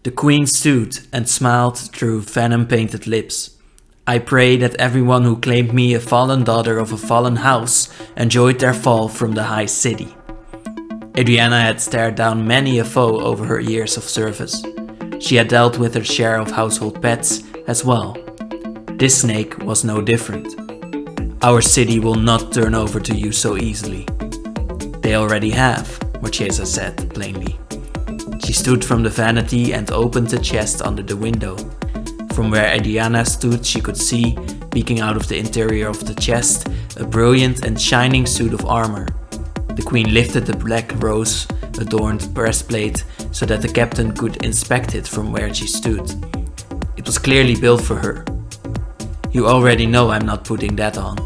The queen stood and smiled through venom-painted lips. I pray that everyone who claimed me a fallen daughter of a fallen house enjoyed their fall from the high city. Adriana had stared down many a foe over her years of service. She had dealt with her share of household pets as well. This snake was no different. Our city will not turn over to you so easily. They already have, Marchesa said plainly. She stood from the vanity and opened the chest under the window. From where Adriana stood, she could see, peeking out of the interior of the chest, a brilliant and shining suit of armor. The queen lifted the black rose-adorned breastplate so that the captain could inspect it from where she stood. It was clearly built for her. You already know I'm not putting that on.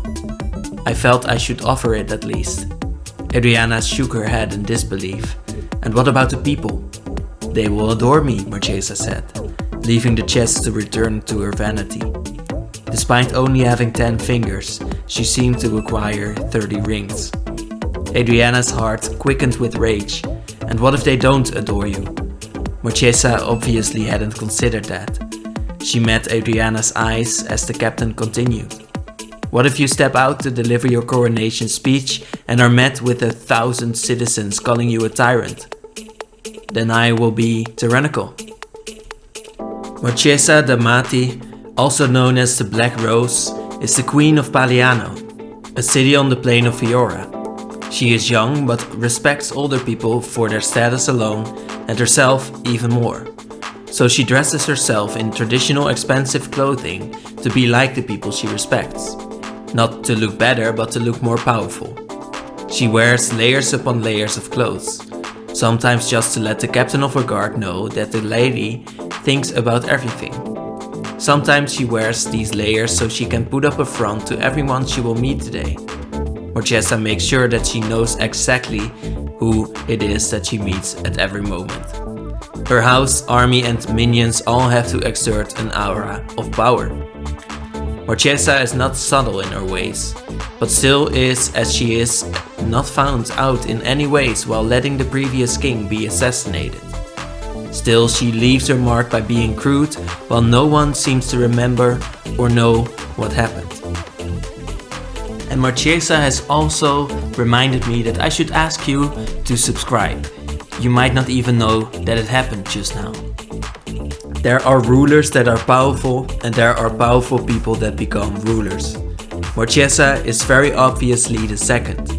I felt I should offer it at least. Adriana shook her head in disbelief. And what about the people? They will adore me, Marchesa said, leaving the chest to return to her vanity. Despite only having 10 fingers, she seemed to acquire 30 rings. Adriana's heart quickened with rage. And what if they don't adore you? Marchesa obviously hadn't considered that. She met Adriana's eyes as the captain continued. What if you step out to deliver your coronation speech and are met with 1,000 citizens calling you a tyrant? Then I will be tyrannical. Marchesa d'Amati, also known as the Black Rose, is the queen of Paliano, a city on the plain of Fiora. She is young but respects older people for their status alone and herself even more. So she dresses herself in traditional expensive clothing to be like the people she respects. Not to look better, but to look more powerful. She wears layers upon layers of clothes, sometimes just to let the captain of her guard know that the lady thinks about everything. Sometimes she wears these layers so she can put up a front to everyone she will meet today. Marchesa makes sure that she knows exactly who it is that she meets at every moment. Her house, army and minions all have to exert an aura of power. Marchesa is not subtle in her ways, but still is, as she is, not found out in any ways while letting the previous king be assassinated. Still, she leaves her mark by being crude while no one seems to remember or know what happened. And Marchesa has also reminded me that I should ask you to subscribe. You might not even know that it happened just now. There are rulers that are powerful, and there are powerful people that become rulers. Marchesa is very obviously the second.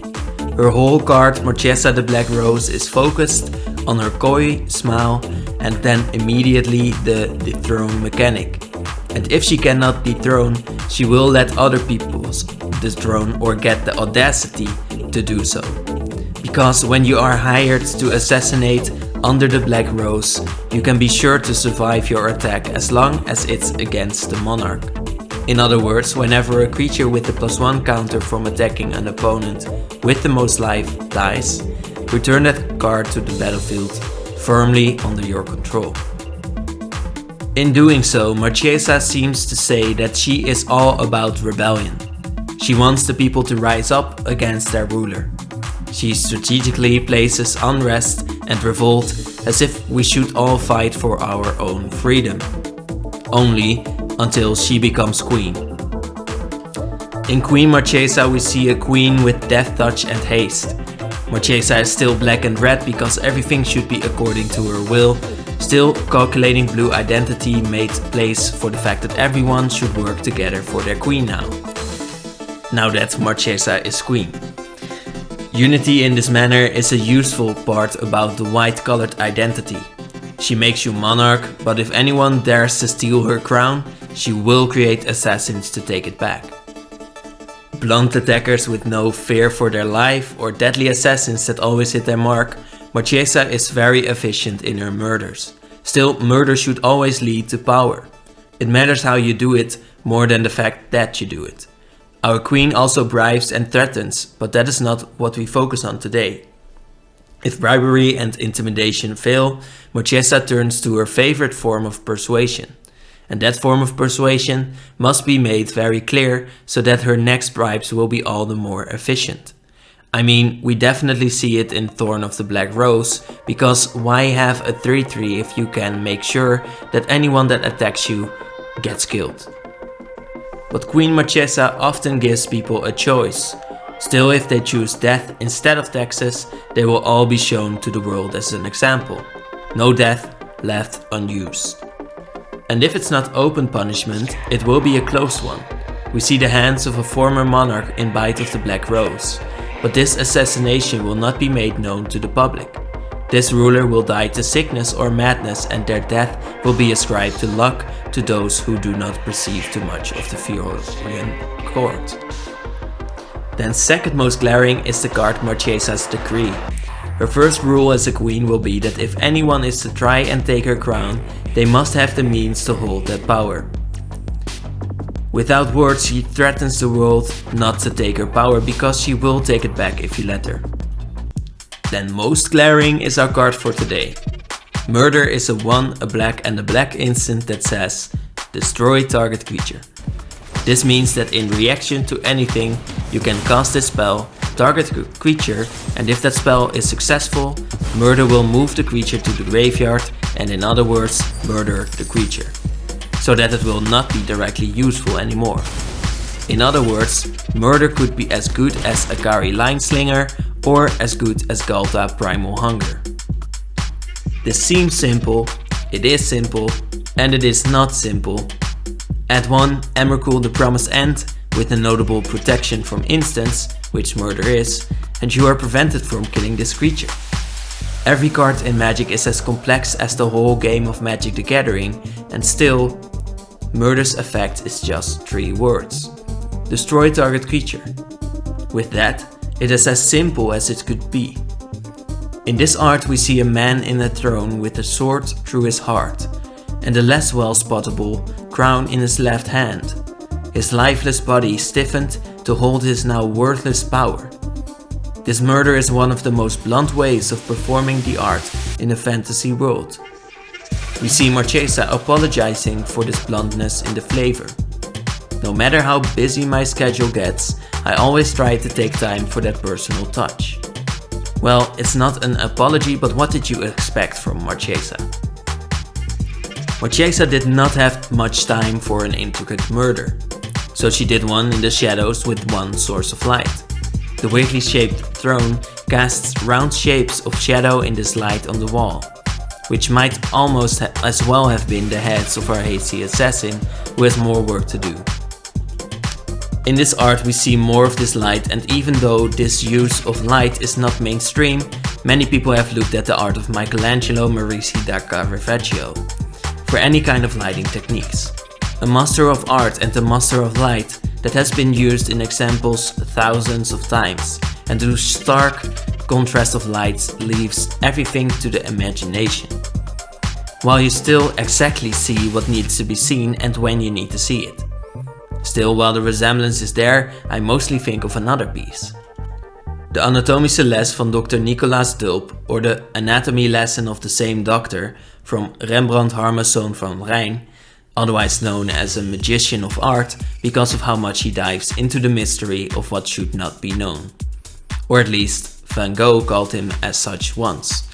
Her whole card, Marchesa the Black Rose, is focused on her coy smile and then immediately the dethrone mechanic. And if she cannot dethrone, she will let other people dethrone or get the audacity to do so. Because when you are hired to assassinate under the Black Rose, you can be sure to survive your attack as long as it's against the monarch. In other words, whenever a creature with a +1 counter from attacking an opponent with the most life dies, return that card to the battlefield firmly under your control. In doing so, Marchesa seems to say that she is all about rebellion. She wants the people to rise up against their ruler. She strategically places unrest and revolt as if we should all fight for our own freedom. Only until she becomes queen. In Queen Marchesa we see a queen with death touch and haste. Marchesa is still black and red because everything should be according to her will. Still, calculating blue identity made place for the fact that everyone should work together for their queen now. Now that Marchesa is queen. Unity in this manner is a useful part about the white-colored identity. She makes you monarch, but if anyone dares to steal her crown, she will create assassins to take it back. Blunt attackers with no fear for their life or deadly assassins that always hit their mark, Marchesa is very efficient in her murders. Still, murder should always lead to power. It matters how you do it more than the fact that you do it. Our queen also bribes and threatens, but that is not what we focus on today. If bribery and intimidation fail, Marchesa turns to her favorite form of persuasion. And that form of persuasion must be made very clear so that her next bribes will be all the more efficient. I mean, we definitely see it in Thorn of the Black Rose, because why have a 3-3 if you can make sure that anyone that attacks you gets killed? But Queen Marchesa often gives people a choice. Still, if they choose death instead of taxes, they will all be shown to the world as an example. No death left unused. And if it's not open punishment, it will be a close one. We see the hands of a former monarch in Bite of the Black Rose, but this assassination will not be made known to the public. This ruler will die to sickness or madness, and their death will be ascribed to luck to those who do not perceive too much of the Fiorian court. Then second most glaring is the card Marchesa's Decree. Her first rule as a queen will be that if anyone is to try and take her crown, they must have the means to hold that power. Without words, she threatens the world not to take her power, because she will take it back if you let her. Then most glaring is our card for today. Murder is a 1, a black and a black instant that says destroy target creature. This means that in reaction to anything, you can cast this spell, target creature, and if that spell is successful, murder will move the creature to the graveyard, and in other words, murder the creature, so that it will not be directly useful anymore. In other words, murder could be as good as Akari Lineslinger or as good as Ghalta Primal Hunger. This seems simple, it is simple, and it is not simple. Add 1 Emrakul the Promised End with a notable protection from instants, which murder is, and you are prevented from killing this creature. Every card in Magic is as complex as the whole game of Magic the Gathering, and still, murder's effect is just 3 words. Destroy target creature. With that, it is as simple as it could be. In this art we see a man in a throne with a sword through his heart, and a less well spottable crown in his left hand, his lifeless body stiffened to hold his now worthless power. This murder is one of the most blunt ways of performing the art in a fantasy world. We see Marchesa apologizing for this bluntness in the flavor. No matter how busy my schedule gets, I always try to take time for that personal touch. Well, it's not an apology, but what did you expect from Marchesa? Marchesa did not have much time for an intricate murder, so she did one in the shadows with 1 source of light. The weirdly shaped throne casts round shapes of shadow in this light on the wall, which might almost as well have been the heads of our hasty assassin who has more work to do. In this art we see more of this light, and even though this use of light is not mainstream, many people have looked at the art of Michelangelo Merisi da Caravaggio for any kind of lighting techniques. A master of art and a master of light that has been used in examples thousands of times, and whose stark contrast of lights leaves everything to the imagination, while you still exactly see what needs to be seen and when you need to see it. Still, while the resemblance is there, I mostly think of another piece. The Anatomie Céleste van Dr. Nicolaas Tulp, or the Anatomy Lesson of the Same Doctor from Rembrandt Harmazoon van Rijn, otherwise known as a magician of art because of how much he dives into the mystery of what should not be known. Or at least, Van Gogh called him as such once.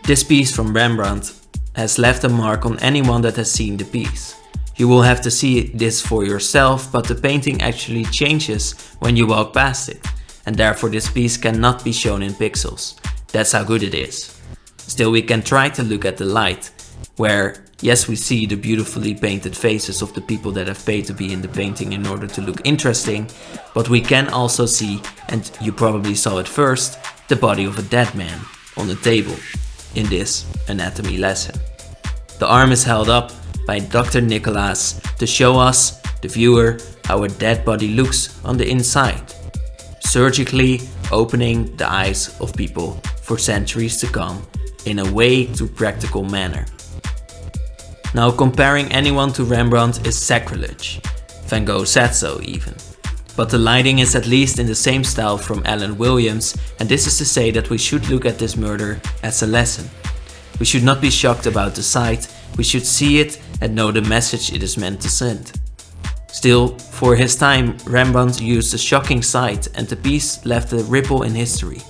This piece from Rembrandt has left a mark on anyone that has seen the piece. You will have to see this for yourself, but the painting actually changes when you walk past it, and therefore this piece cannot be shown in pixels. That's how good it is. Still, we can try to look at the light, where yes, we see the beautifully painted faces of the people that have paid to be in the painting in order to look interesting, but we can also see, and you probably saw it first, the body of a dead man on the table in this anatomy lesson. The arm is held up by Dr. Nicolaas to show us, the viewer, how a dead body looks on the inside, surgically opening the eyes of people for centuries to come in a way too practical manner. Now, comparing anyone to Rembrandt is sacrilege. Van Gogh said so even. But the lighting is at least in the same style from Alan Williams, and this is to say that we should look at this murder as a lesson. We should not be shocked about the sight, we should see it and know the message it is meant to send. Still, for his time, Rembrandt used a shocking sight and the piece left a ripple in history.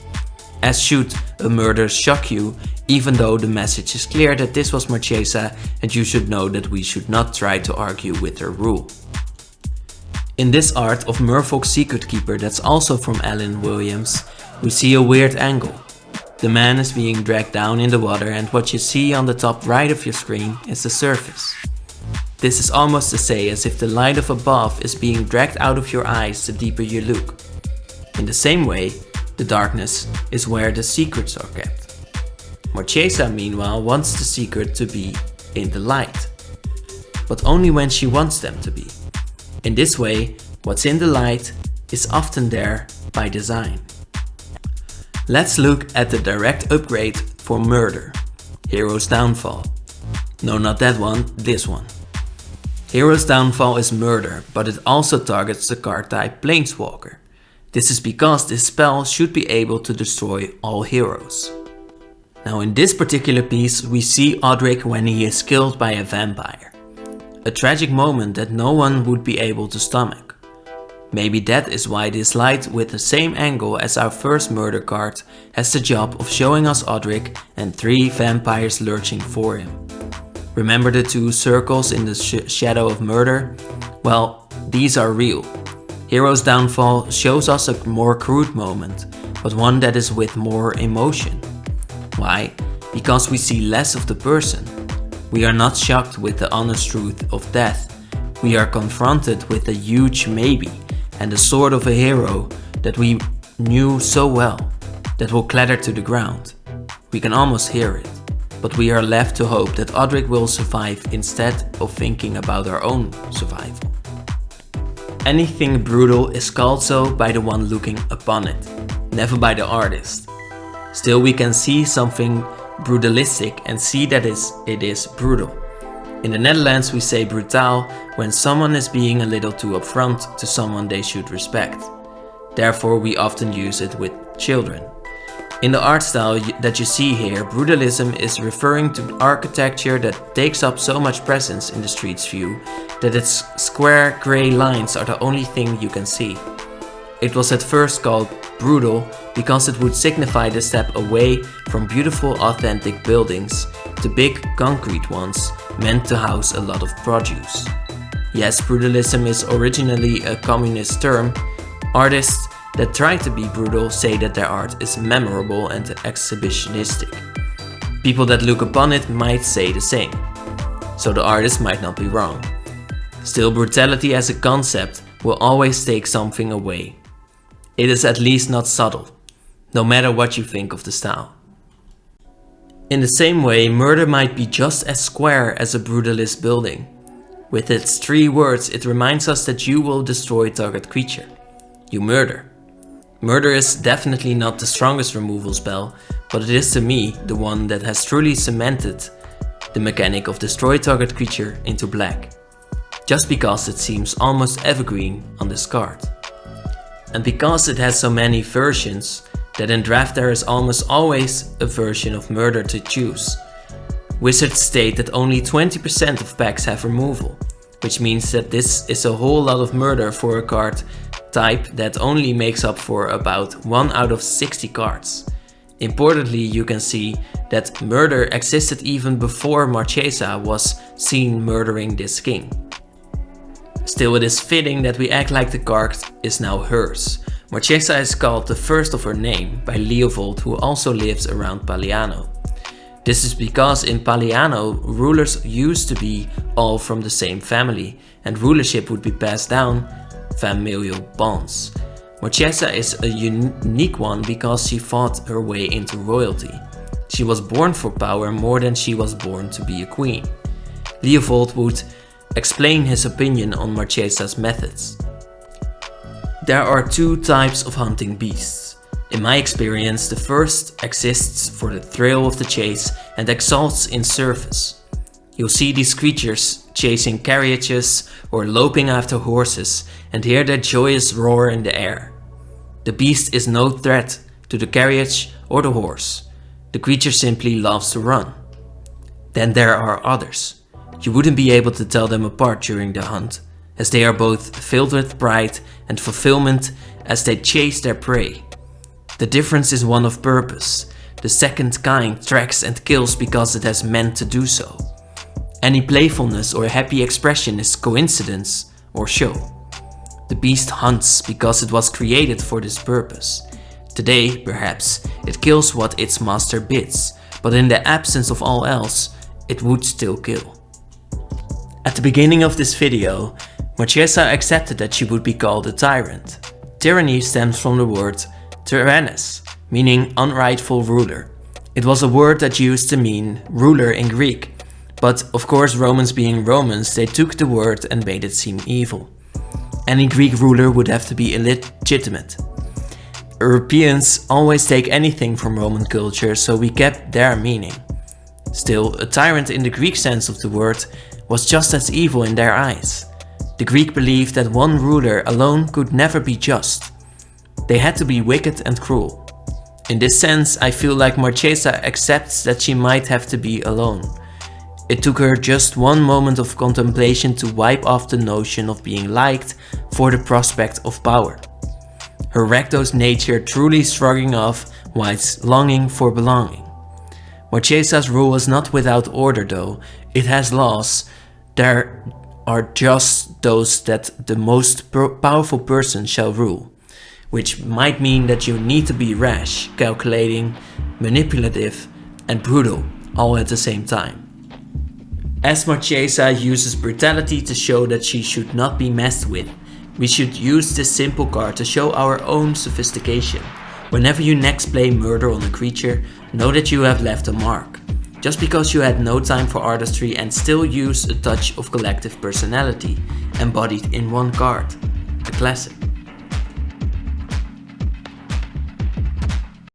As should a murder shock you, even though the message is clear that this was Marchesa and you should know that we should not try to argue with her rule. In this art of Merfolk's Secret Keeper that's also from Alan Williams, we see a weird angle. The man is being dragged down in the water and what you see on the top right of your screen is the surface. This is almost to say as if the light of above is being dragged out of your eyes the deeper you look. In the same way, the darkness is where the secrets are kept. Marchesa meanwhile wants the secret to be in the light, but only when she wants them to be. In this way, what's in the light is often there by design. Let's look at the direct upgrade for Murder, Hero's Downfall. No, not that one, this one. Hero's Downfall is Murder, but it also targets the card type Planeswalker. This is because this spell should be able to destroy all heroes. Now in this particular piece we see Odric when he is killed by a vampire. A tragic moment that no one would be able to stomach. Maybe that is why this light with the same angle as our first murder card has the job of showing us Odric and 3 vampires lurching for him. Remember the 2 circles in the shadow of murder? Well, these are real. Hero's Downfall shows us a more crude moment, but one that is with more emotion. Why? Because we see less of the person. We are not shocked with the honest truth of death. We are confronted with a huge maybe and the sword of a hero that we knew so well that will clatter to the ground. We can almost hear it, but we are left to hope that Odric will survive instead of thinking about our own survival. Anything brutal is called so by the one looking upon it, never by the artist. Still we can see something brutalistic and see that it is brutal. In the Netherlands we say brutaal when someone is being a little too upfront to someone they should respect. Therefore we often use it with children. In the art style that you see here, brutalism is referring to architecture that takes up so much presence in the street's view that its square grey lines are the only thing you can see. It was at first called brutal because it would signify the step away from beautiful authentic buildings to big concrete ones meant to house a lot of produce. Yes, brutalism is originally a communist term. Artists that try to be brutal say that their art is memorable and exhibitionistic. People that look upon it might say the same, so the artist might not be wrong. Still, brutality as a concept will always take something away. It is at least not subtle, no matter what you think of the style. In the same way, murder might be just as square as a brutalist building. With its 3 words, it reminds us that you will destroy target creature. You murder. Murder is definitely not the strongest removal spell, but it is to me the one that has truly cemented the mechanic of destroy target creature into black. Just because it seems almost evergreen on this card. And because it has so many versions, that in draft there is almost always a version of murder to choose. Wizards state that only 20% of packs have removal, which means that this is a whole lot of murder for a card type that only makes up for about 1 out of 60 cards. Importantly, you can see that murder existed even before Marchesa was seen murdering this king. Still, it is fitting that we act like the card is now hers. Marchesa is called the first of her name by Leovold, who also lives around Paliano. This is because in Paliano, rulers used to be all from the same family, and rulership would be passed down familial bonds. Marchesa is a unique one because she fought her way into royalty. She was born for power more than she was born to be a queen. Leovold would explain his opinion on Marchesa's methods. There are 2 types of hunting beasts. In my experience, the first exists for the thrill of the chase and exalts in service. You'll see these creatures chasing carriages or loping after horses and hear their joyous roar in the air. The beast is no threat to the carriage or the horse. The creature simply loves to run. Then there are others. You wouldn't be able to tell them apart during the hunt. as they are both filled with pride and fulfillment as they chase their prey. The difference is one of purpose. The second kind tracks and kills because it has meant to do so. Any playfulness or happy expression is coincidence or show. The beast hunts because it was created for this purpose. Today, perhaps, it kills what its master bids, but in the absence of all else, it would still kill. At the beginning of this video, Marchesa accepted that she would be called a tyrant. Tyranny stems from the word tyrannos, meaning unrightful ruler. It was a word that used to mean ruler in Greek, but of course Romans being Romans, they took the word and made it seem evil. Any Greek ruler would have to be illegitimate. Europeans always take anything from Roman culture, so we kept their meaning. Still, a tyrant in the Greek sense of the word was just as evil in their eyes. The Greek believed that one ruler alone could never be just. They had to be wicked and cruel. In this sense, I feel like Marchesa accepts that she might have to be alone. It took her just one moment of contemplation to wipe off the notion of being liked for the prospect of power. Her reckless nature truly shrugging off White's longing for belonging. Marchesa's rule is not without order though, it has laws. There are just those that the most powerful person shall rule, which might mean that you need to be rash, calculating, manipulative and brutal all at the same time. As Marchesa uses brutality to show that she should not be messed with, we should use this simple card to show our own sophistication. Whenever you next play murder on a creature, know that you have left a mark. Just because you had no time for artistry and still use a touch of collective personality, embodied in one card. A classic.